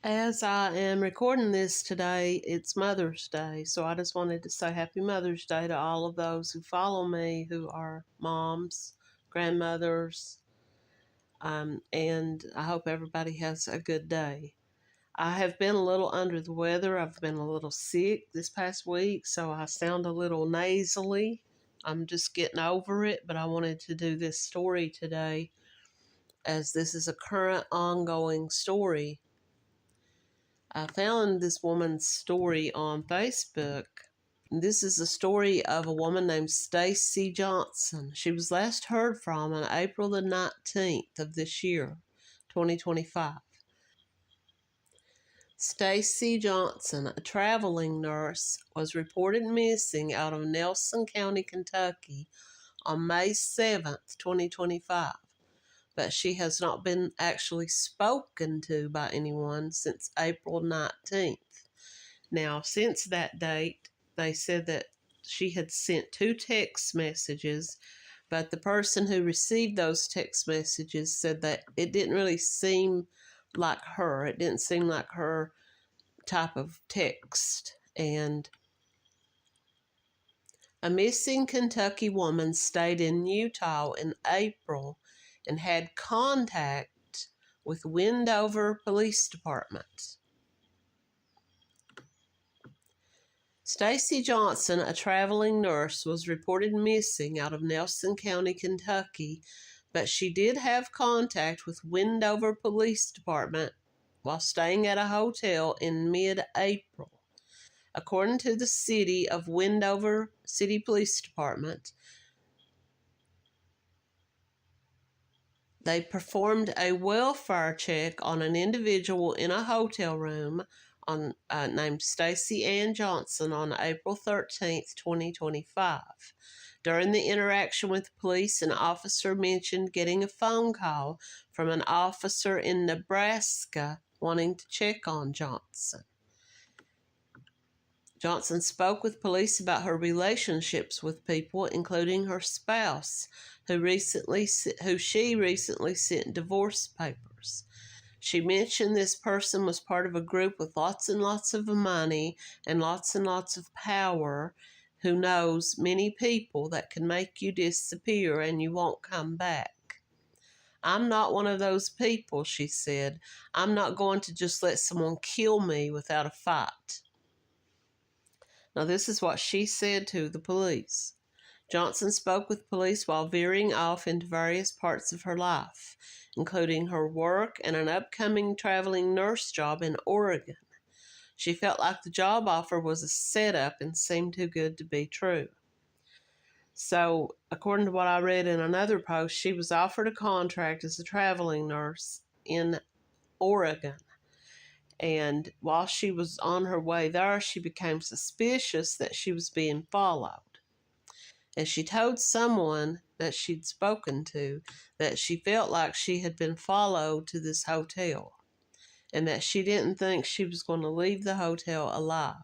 As I am recording this today, it's Mother's Day, so I just wanted to say Happy Mother's Day to all of those who follow me who are moms, grandmothers, and I hope everybody has a good day. I have been a little under the weather. I've been a little sick this past week, so I sound a little nasally. I'm just getting over it, but I wanted to do this story today as this is a current ongoing story. I found this woman's story on Facebook. This is a story of a woman named Stacy Johnson. She was last heard from on April the 19th of this year, 2025. Stacy Johnson, a traveling nurse, was reported missing out of Nelson County, Kentucky on May 7th, 2025. But she has not been actually spoken to by anyone since April 19th. Now, since that date, they said that she had sent 2 text messages, but the person who received those text messages said that it didn't really seem like her. It didn't seem like her type of text. And a missing Kentucky woman stayed in Utah in April and had contact with Wendover Police Department. Stacy Johnson, a traveling nurse, was reported missing out of Nelson County, Kentucky, but she did have contact with Wendover Police Department while staying at a hotel in mid-April. According to the City of Wendover City Police Department, they performed a welfare check on an individual in a hotel room named Stacy Ann Johnson on April 13th, 2025. During the interaction with police, an officer mentioned getting a phone call from an officer in Nebraska wanting to check on Johnson. Johnson spoke with police about her relationships with people, including her spouse, who she recently sent divorce papers. She mentioned this person was part of a group with lots and lots of money and lots of power, who knows many people that can make you disappear and you won't come back. I'm not one of those people, she said. I'm not going to just let someone kill me without a fight. Now, this is what she said to the police. Johnson spoke with police while veering off into various parts of her life, including her work and an upcoming traveling nurse job in Oregon. She felt like the job offer was a setup and seemed too good to be true. So, according to what I read in another post, she was offered a contract as a traveling nurse in Oregon. And while she was on her way there, she became suspicious that she was being followed. And she told someone that she'd spoken to that she felt like she had been followed to this hotel and that she didn't think she was going to leave the hotel alive.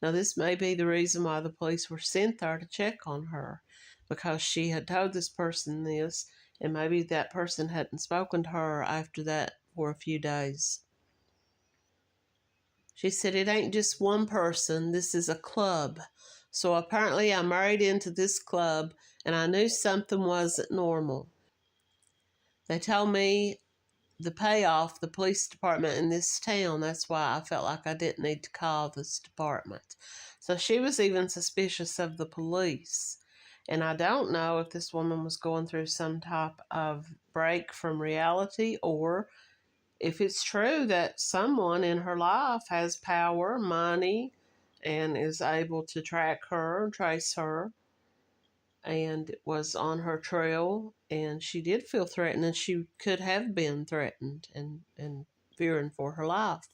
Now, this may be the reason why the police were sent there to check on her, because she had told this person this, and maybe that person hadn't spoken to her after that for a few days. She said, "It ain't just one person. This is a club. So apparently I married into this club, and I knew something wasn't normal. They told me the payoff, the police department in this town. That's why I felt like I didn't need to call this department." So she was even suspicious of the police. And I don't know if this woman was going through some type of break from reality, or if it's true that someone in her life has power, money, and is able to track her, trace her, and was on her trail, and she did feel threatened, and she could have been threatened and fearing for her life.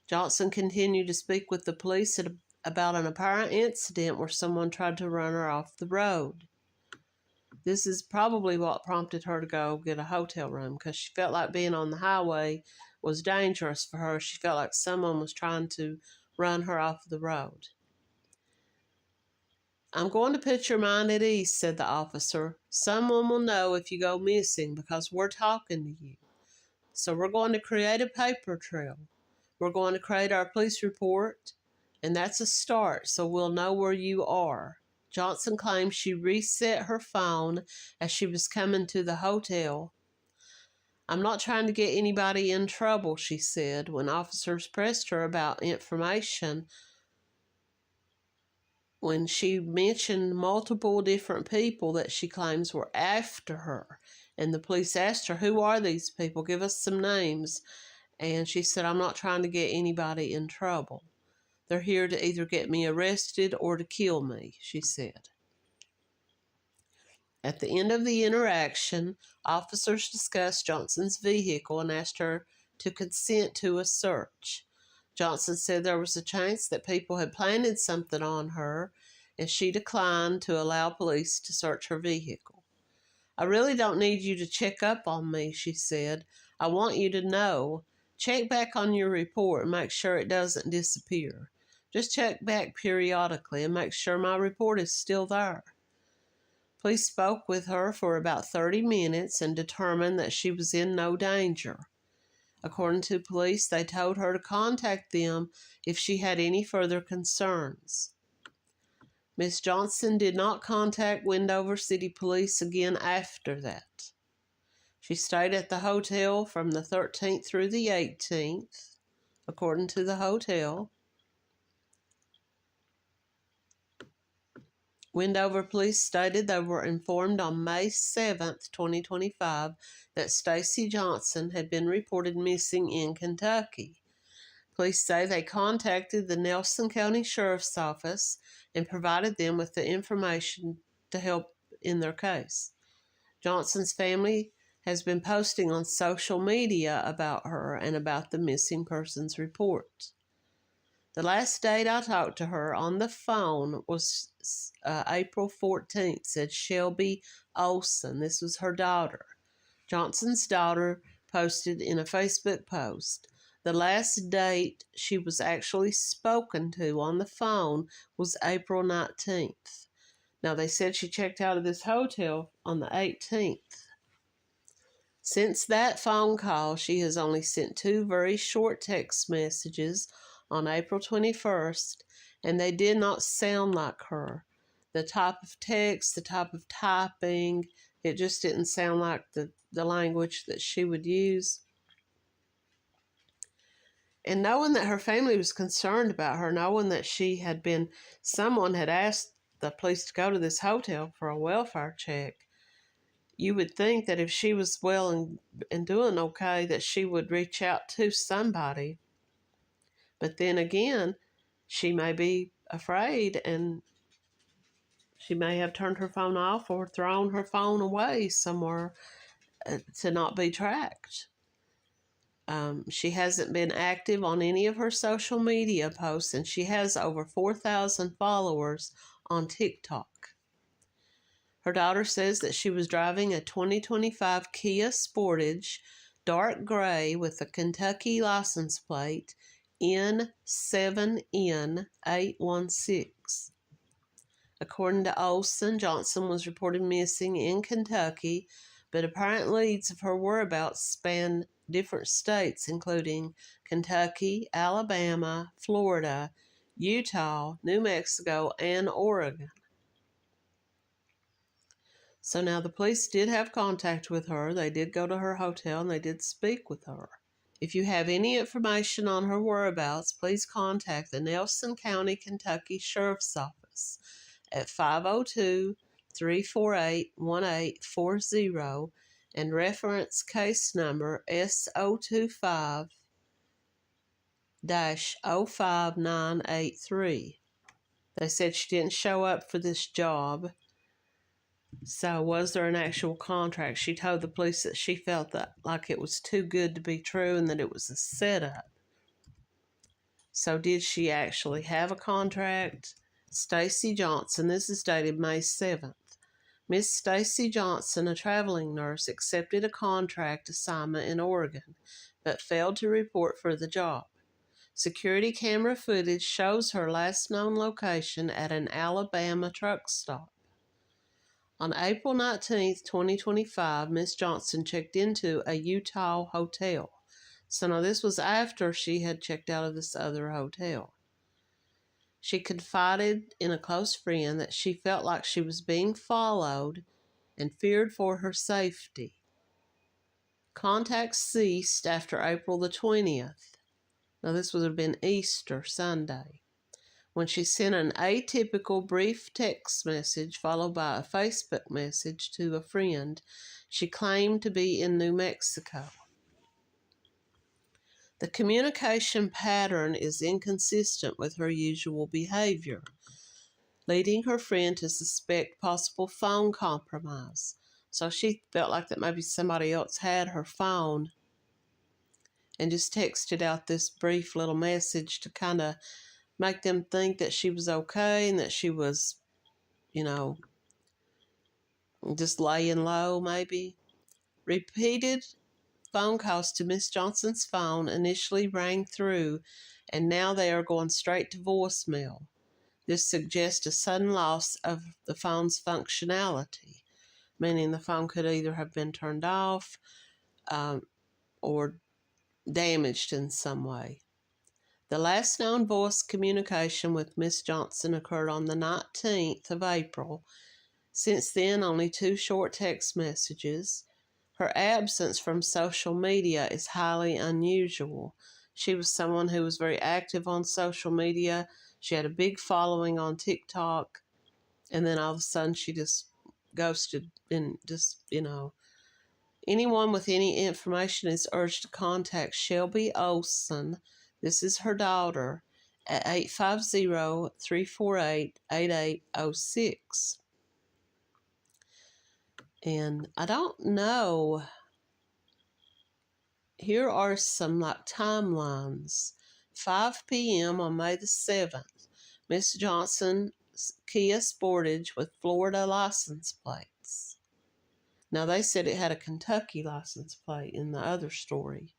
Johnson continued to speak with the police about an apparent incident where someone tried to run her off the road. This is probably what prompted her to go get a hotel room, because she felt like being on the highway was dangerous for her. She felt like someone was trying to run her off the road. "I'm going to put your mind at ease," said the officer. "Someone will know if you go missing because we're talking to you. So we're going to create a paper trail. We're going to create our police report, and that's a start, so we'll know where you are. Johnson claims she reset her phone as she was coming to the hotel. I'm not trying to get anybody in trouble, she said. When officers pressed her about information, when she mentioned multiple different people that she claims were after her, and the police asked her, who are these people? Give us some names. And she said, I'm not trying to get anybody in trouble. They're here to either get me arrested or to kill me, she said. At the end of the interaction, officers discussed Johnson's vehicle and asked her to consent to a search. Johnson said there was a chance that people had planted something on her, and she declined to allow police to search her vehicle. I really don't need you to check up on me, she said. I want you to know. Check back on your report and make sure it doesn't disappear. Just check back periodically and make sure my report is still there. Police spoke with her for about 30 minutes and determined that she was in no danger. According to police, they told her to contact them if she had any further concerns. Miss Johnson did not contact Wendover City Police again after that. She stayed at the hotel from the 13th through the 18th, according to the hotel. Wendover police stated they were informed on May 7th, 2025, that Stacy Johnson had been reported missing in Kentucky. Police say they contacted the Nelson County Sheriff's Office and provided them with the information to help in their case. Johnson's family has been posting on social media about her and about the missing persons report. The last date I talked to her on the phone was April 14th, said Shelby Olson. This was her daughter. Johnson's daughter posted in a Facebook post. The last date she was actually spoken to on the phone was April 19th. Now, they said she checked out of this hotel on the 18th. Since that phone call, she has only sent 2 very short text messages on April 21st, and they did not sound like her. The type of text, the type of typing, it just didn't sound like the language that she would use. And knowing that her family was concerned about her, knowing that someone had asked the police to go to this hotel for a welfare check, you would think that if she was well and doing okay, that she would reach out to somebody. But then again, she may be afraid and she may have turned her phone off or thrown her phone away somewhere to not be tracked. She hasn't been active on any of her social media posts, and she has over 4,000 followers on TikTok. Her daughter says that she was driving a 2025 Kia Sportage, dark gray with a Kentucky license plate, N7N816. According to Olson, Johnson was reported missing in Kentucky, but apparent leads of her whereabouts span different states, including Kentucky, Alabama, Florida, Utah, New Mexico, and Oregon. So now the police did have contact with her. They did go to her hotel and they did speak with her. If you have any information on her whereabouts, please contact the Nelson County, Kentucky Sheriff's Office at 502-348-1840 and reference case number S025-05983. They said she didn't show up for this job. So was there an actual contract? She told the police that she felt that like it was too good to be true and that it was a setup. So did she actually have a contract? Stacy Johnson, this is dated May 7th. Miss Stacy Johnson, a traveling nurse, accepted a contract assignment in Oregon, but failed to report for the job. Security camera footage shows her last known location at an Alabama truck stop. On April 19th, 2025, Miss Johnson checked into a Utah hotel. So now this was after she had checked out of this other hotel. She confided in a close friend that she felt like she was being followed and feared for her safety. Contact ceased after April the 20th. Now this would have been Easter Sunday, when she sent an atypical brief text message followed by a Facebook message to a friend she claimed to be in New Mexico. The communication pattern is inconsistent with her usual behavior, leading her friend to suspect possible phone compromise. So she felt like that maybe somebody else had her phone and just texted out this brief little message to kind of make them think that she was okay and that she was, just laying low maybe. Repeated phone calls to Miss Johnson's phone initially rang through, and now they are going straight to voicemail. This suggests a sudden loss of the phone's functionality, meaning the phone could either have been turned off or damaged in some way. The last known voice communication with Miss Johnson occurred on the 19th of April. Since then, only 2 short text messages. Her absence from social media is highly unusual. She was someone who was very active on social media. She had a big following on TikTok, and then all of a sudden she just ghosted and just, Anyone with any information is urged to contact Shelby Olson. This is her daughter at 850-348-8806. And I don't know. Here are some timelines. 5 p.m. on May the 7th, Miss Johnson's Kia Sportage with Florida license plates. Now, they said it had a Kentucky license plate in the other story.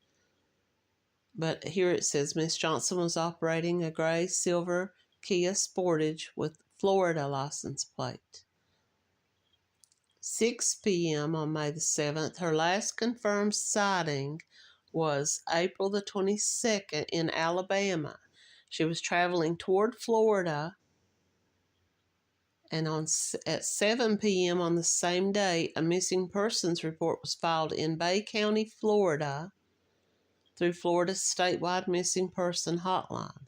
But here it says Miss Johnson was operating a gray silver Kia Sportage with Florida license plate. 6 p.m. on May the 7th, her last confirmed sighting was April the 22nd in Alabama. She was traveling toward Florida, and at 7 p.m. on the same day, a missing persons report was filed in Bay County, Florida, through Florida's statewide missing person hotline.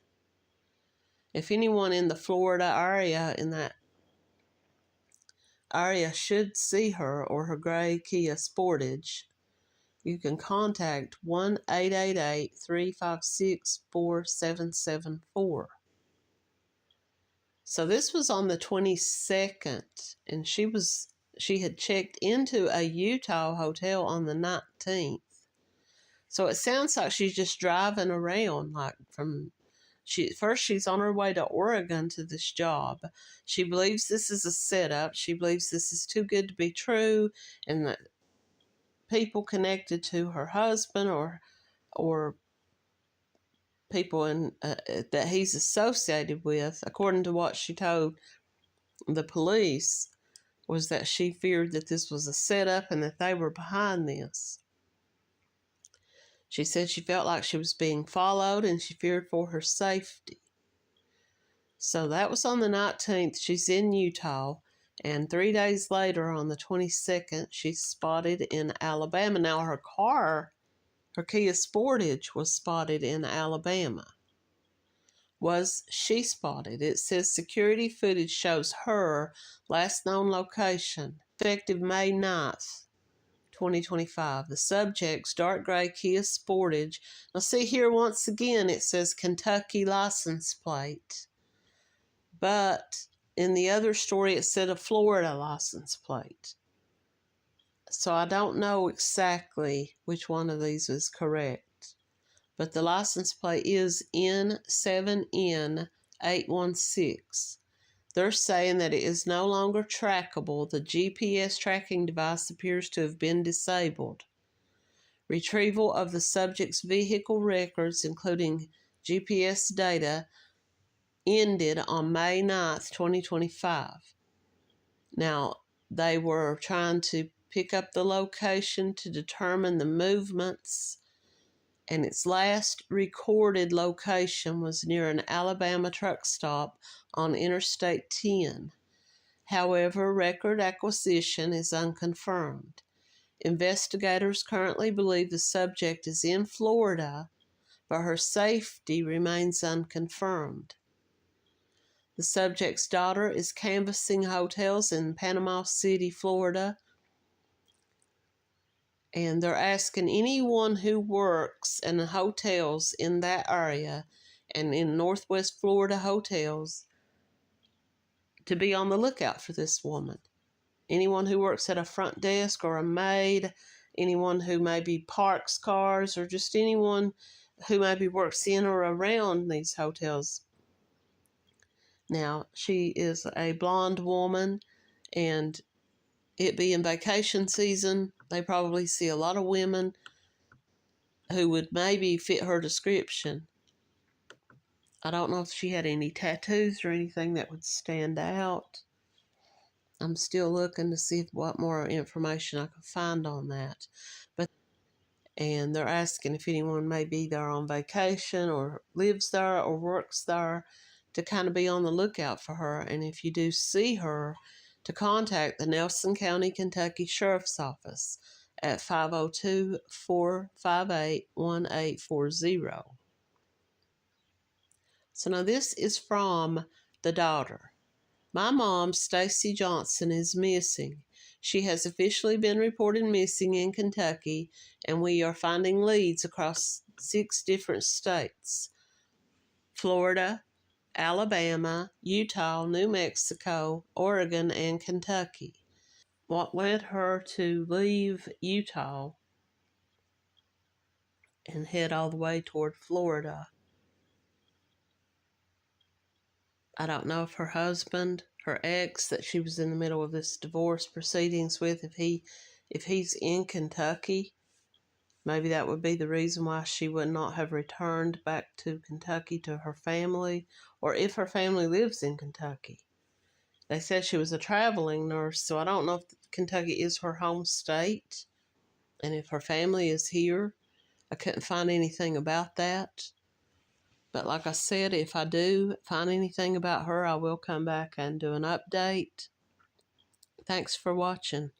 If anyone in the Florida area, in that area, should see her or her gray Kia Sportage, you can contact 1-888-356-4774. So this was on the 22nd, and she had checked into a Utah hotel on the 19th. So it sounds like she's just driving around, first she's on her way to Oregon to this job. She believes this is a setup. She believes this is too good to be true, and that people connected to her husband or people that he's associated with, according to what she told the police, was that she feared that this was a setup and that they were behind this. She said she felt like she was being followed and she feared for her safety. So that was on the 19th. She's in Utah. And 3 days later, on the 22nd, she's spotted in Alabama. Now, her Kia Sportage, was spotted in Alabama. Was she spotted? It says security footage shows her last known location, effective May 9th, 2025. The subject's dark gray Kia Sportage. Now, see here once again, it says Kentucky license plate. But in the other story, it said a Florida license plate. So I don't know exactly which one of these is correct. But the license plate is N7N816. They're saying that it is no longer trackable. The GPS tracking device appears to have been disabled. Retrieval of the subject's vehicle records, including GPS data, ended on May 9th, 2025. Now, They were trying to pick up the location to determine the movements, and its last recorded location was near an Alabama truck stop on Interstate 10. However, record acquisition is unconfirmed. Investigators currently believe the subject is in Florida, but her safety remains unconfirmed. The subject's daughter is canvassing hotels in Panama City, Florida, and they're asking anyone who works in the hotels in that area and in Northwest Florida hotels to be on the lookout for this woman. Anyone who works at a front desk or a maid, anyone who maybe parks cars, or just anyone who maybe works in or around these hotels. Now, she is a blonde woman, and it being vacation season, they probably see a lot of women who would maybe fit her description. I don't know if she had any tattoos or anything that would stand out. I'm still looking to see what more information I can find on that. And they're asking if anyone may be there on vacation or lives there or works there, to kind of be on the lookout for her. And if you do see her, to contact the Nelson County, Kentucky Sheriff's Office at 502-458-1840. So now this is from the daughter. My mom, Stacy Johnson, is missing. She has officially been reported missing in Kentucky, and we are finding leads across 6 different states: Florida, Alabama, Utah, New Mexico, Oregon, and Kentucky. What led her to leave Utah and head all the way toward Florida? I don't know if her husband, her ex, that she was in the middle of this divorce proceedings with, if he's in Kentucky, maybe that would be the reason why she would not have returned back to Kentucky to her family, or if her family lives in Kentucky. They said she was a traveling nurse, so I don't know if Kentucky is her home state, and if her family is here. I couldn't find anything about that. But like I said, if I do find anything about her, I will come back and do an update. Thanks for watching.